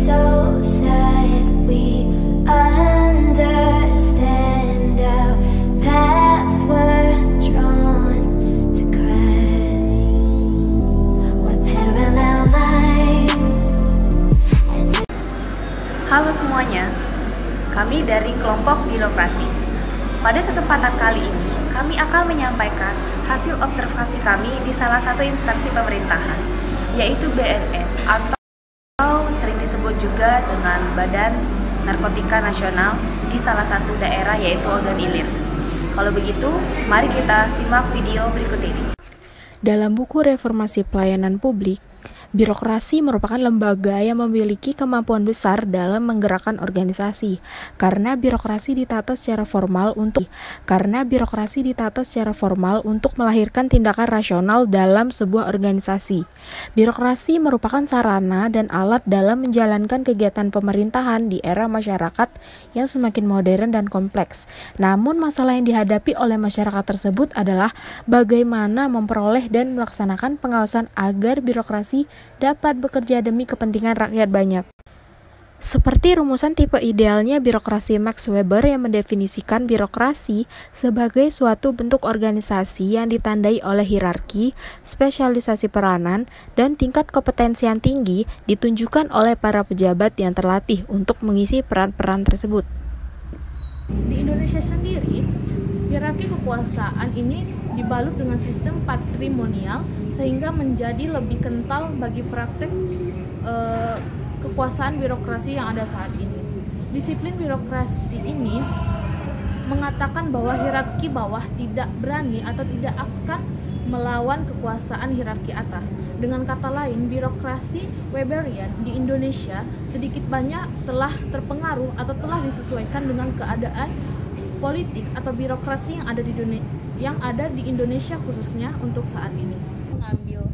so sad we understand our paths were drawn to crash. We're parallel lines. Halo semuanya, kami dari kelompok birokrasi. Pada kesempatan kali ini, kami akan menyampaikan hasil observasi kami di salah satu instansi pemerintahan, yaitu BNN atau sering disebut juga dengan Badan Narkotika Nasional di salah satu daerah yaitu Ogan Ilir. Kalau begitu, mari kita simak video berikut ini. Dalam buku Reformasi Pelayanan Publik, birokrasi merupakan lembaga yang memiliki kemampuan besar dalam menggerakkan organisasi, karena birokrasi ditata secara formal untuk melahirkan tindakan rasional dalam sebuah organisasi. Birokrasi merupakan sarana dan alat dalam menjalankan kegiatan pemerintahan di era masyarakat yang semakin modern dan kompleks. Namun masalah yang dihadapi oleh masyarakat tersebut adalah bagaimana memperoleh dan melaksanakan pengawasan agar birokrasi dapat bekerja demi kepentingan rakyat banyak. Seperti rumusan tipe idealnya birokrasi Max Weber yang mendefinisikan birokrasi sebagai suatu bentuk organisasi yang ditandai oleh hierarki, spesialisasi peranan, dan tingkat kompetensi yang tinggi ditunjukkan oleh para pejabat yang terlatih untuk mengisi peran-peran tersebut. Di Indonesia sendiri, hierarki kekuasaan ini dibalut dengan sistem patrimonial sehingga menjadi lebih kental bagi praktek kekuasaan birokrasi yang ada saat ini. Disiplin birokrasi ini mengatakan bahwa hierarki bawah tidak berani atau tidak akan melawan kekuasaan hierarki atas. Dengan kata lain, birokrasi Weberian di Indonesia sedikit banyak telah terpengaruh atau telah disesuaikan dengan keadaan politik atau birokrasi yang ada di Indonesia khususnya untuk saat ini. Mengambil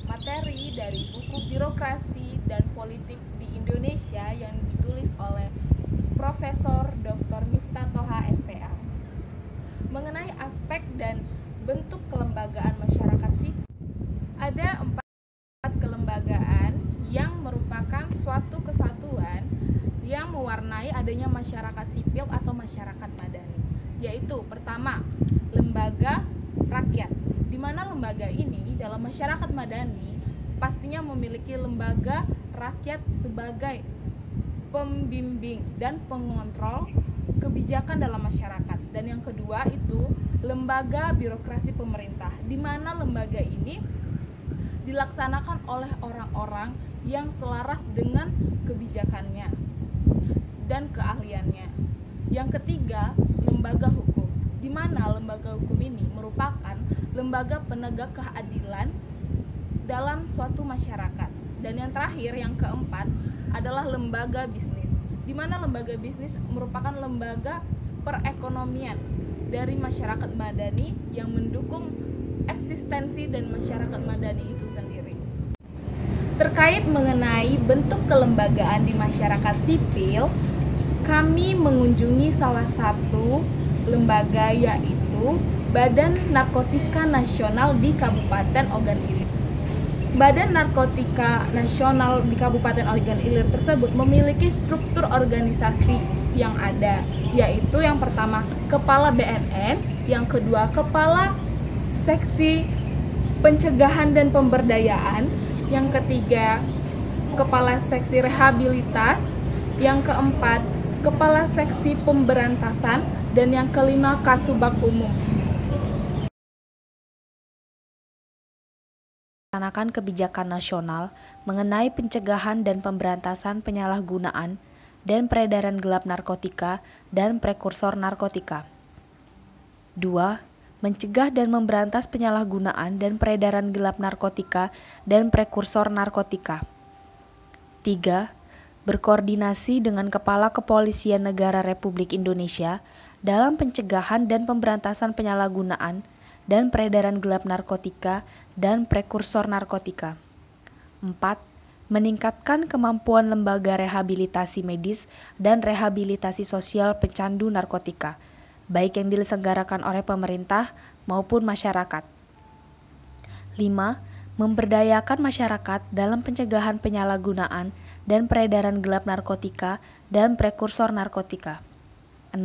materi dari buku Birokrasi dan Politik di Indonesia yang ditulis oleh Profesor Dr. Miftah Toha SPA mengenai aspek dan bentuk kelembagaan masyarakat sipil. Ada 4 kelembagaan yang merupakan suatu kesatuan yang mewarnai adanya masyarakat sipil atau masyarakat madani, yaitu pertama, lembaga rakyat, di mana lembaga ini dalam masyarakat madani pastinya memiliki lembaga rakyat sebagai pembimbing dan pengontrol kebijakan dalam masyarakat. Dan yang kedua itu lembaga birokrasi pemerintah, di mana lembaga ini dilaksanakan oleh orang-orang yang selaras dengan kebijakannya dan keahliannya. Yang ketiga, lembaga hukum, di mana lembaga hukum ini merupakan lembaga penegak keadilan dalam suatu masyarakat. Dan yang terakhir, yang keempat, adalah lembaga bisnis, di mana lembaga bisnis merupakan lembaga perekonomian dari masyarakat madani yang mendukung eksistensi dan masyarakat madani itu sendiri. Terkait mengenai bentuk kelembagaan di masyarakat sipil, kami mengunjungi salah satu lembaga, yaitu Badan Narkotika Nasional di Kabupaten Ogan Ilir. Badan Narkotika Nasional di Kabupaten Ogan Ilir tersebut memiliki struktur organisasi yang ada, yaitu yang pertama Kepala BNN, yang kedua Kepala Seksi Pencegahan dan Pemberdayaan, yang ketiga Kepala Seksi Rehabilitas, yang keempat Kepala Seksi Pemberantasan, dan yang kelima Kasubag Umum. Melaksanakan kebijakan nasional mengenai pencegahan dan pemberantasan penyalahgunaan dan peredaran gelap narkotika dan prekursor narkotika. 2. Mencegah dan memberantas penyalahgunaan dan peredaran gelap narkotika dan prekursor narkotika. 3. Berkoordinasi dengan Kepala Kepolisian Negara Republik Indonesia dalam pencegahan dan pemberantasan penyalahgunaan dan peredaran gelap narkotika dan prekursor narkotika. 4. Meningkatkan kemampuan lembaga rehabilitasi medis dan rehabilitasi sosial pecandu narkotika, baik yang diselenggarakan oleh pemerintah maupun masyarakat. 5. Memberdayakan masyarakat dalam pencegahan penyalahgunaan dan peredaran gelap narkotika dan prekursor narkotika. 6.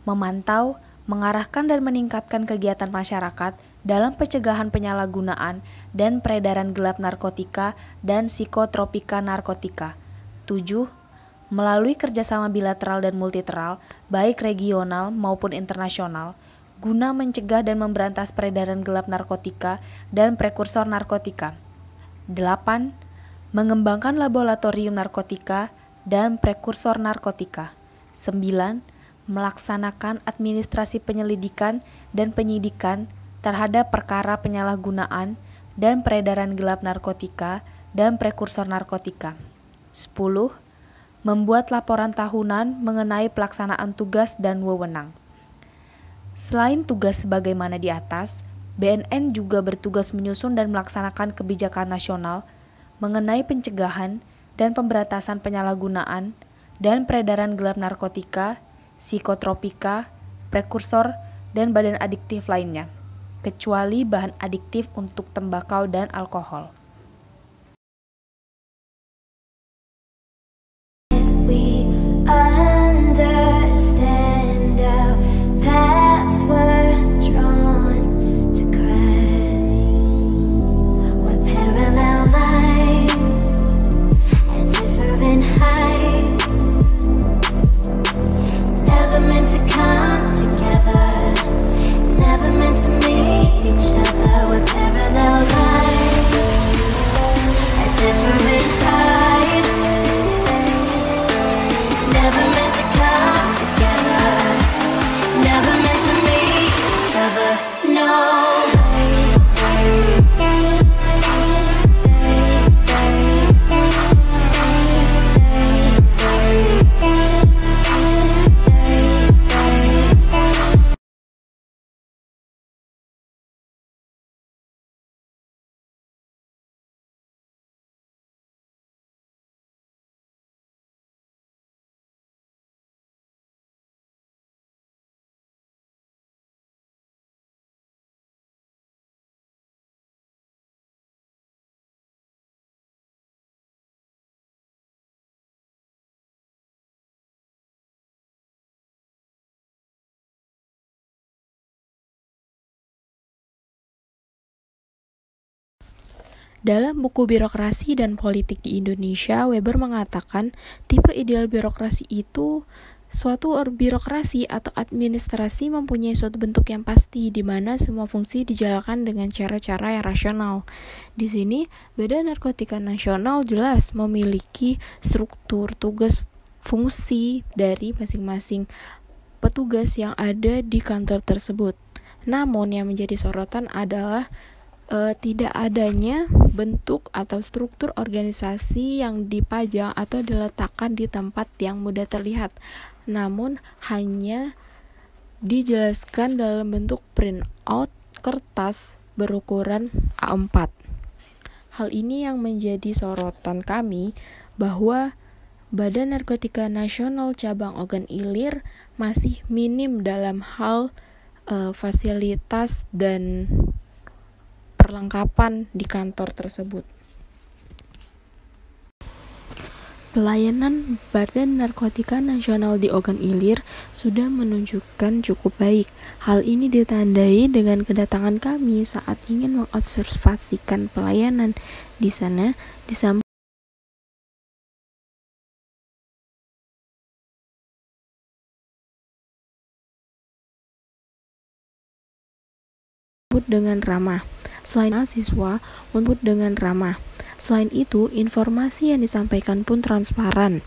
Memantau, mengarahkan dan meningkatkan kegiatan masyarakat dalam pencegahan penyalahgunaan dan peredaran gelap narkotika dan psikotropika narkotika. 7. Melalui kerjasama bilateral dan multilateral, baik regional maupun internasional, guna mencegah dan memberantas peredaran gelap narkotika dan prekursor narkotika. 8. Mengembangkan laboratorium narkotika dan prekursor narkotika. 9. Melaksanakan administrasi penyelidikan dan penyidikan terhadap perkara penyalahgunaan dan peredaran gelap narkotika dan prekursor narkotika. 10. Membuat laporan tahunan mengenai pelaksanaan tugas dan wewenang. Selain tugas sebagaimana di atas, BNN juga bertugas menyusun dan melaksanakan kebijakan nasional mengenai pencegahan dan pemberantasan penyalahgunaan dan peredaran gelap narkotika, psikotropika, prekursor, dan badan adiktif lainnya, kecuali bahan adiktif untuk tembakau dan alkohol. We understand our paths were drawn to crash. We're parallel lines at different heights, never meant to come together, never meant to meet each other. We're parallel lines at different heights, never meant to come together, never meant to meet each other, no. Dalam buku Birokrasi dan Politik di Indonesia, Weber mengatakan tipe ideal birokrasi itu suatu birokrasi atau administrasi mempunyai suatu bentuk yang pasti di mana semua fungsi dijalankan dengan cara-cara yang rasional. Di sini, Badan Narkotika Nasional jelas memiliki struktur tugas fungsi dari masing-masing petugas yang ada di kantor tersebut. Namun yang menjadi sorotan adalah tidak adanya bentuk atau struktur organisasi yang dipajang atau diletakkan di tempat yang mudah terlihat, namun hanya dijelaskan dalam bentuk printout kertas berukuran A4. Hal ini yang menjadi sorotan kami bahwa Badan Narkotika Nasional Cabang Ogan Ilir masih minim dalam hal fasilitas dan perlengkapan di kantor tersebut. Pelayanan Badan Narkotika Nasional di Ogan Ilir sudah menunjukkan cukup baik. Hal ini ditandai dengan kedatangan kami saat ingin mengobservasikan pelayanan di sana. Disambut dengan ramah. Selain mahasiswa, untuk dengan ramah. Selain itu, informasi yang disampaikan pun transparan.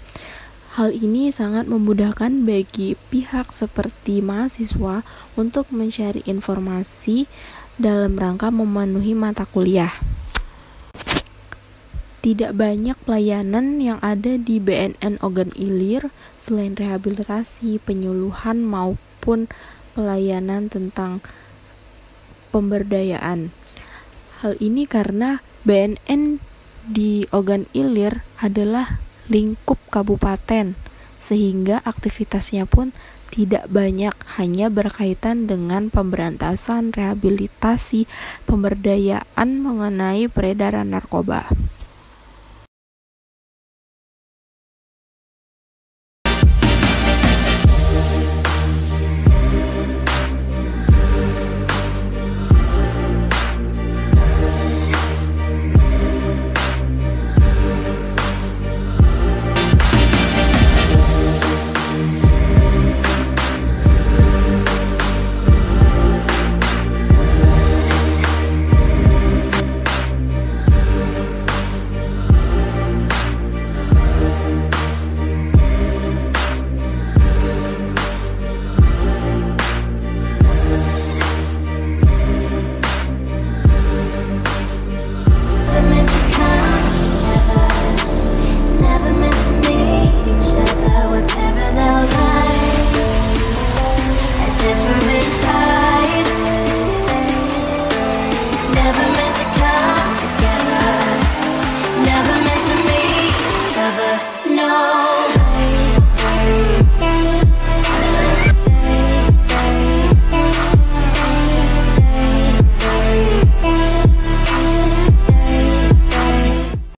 Hal ini sangat memudahkan bagi pihak seperti mahasiswa untuk mencari informasi dalam rangka memenuhi mata kuliah. Tidak banyak pelayanan yang ada di BNN Ogan Ilir selain rehabilitasi, penyuluhan maupun pelayanan tentang pemberdayaan. Hal ini karena BNN di Ogan Ilir adalah lingkup kabupaten, sehingga aktivitasnya pun tidak banyak, hanya berkaitan dengan pemberantasan, rehabilitasi, pemberdayaan mengenai peredaran narkoba.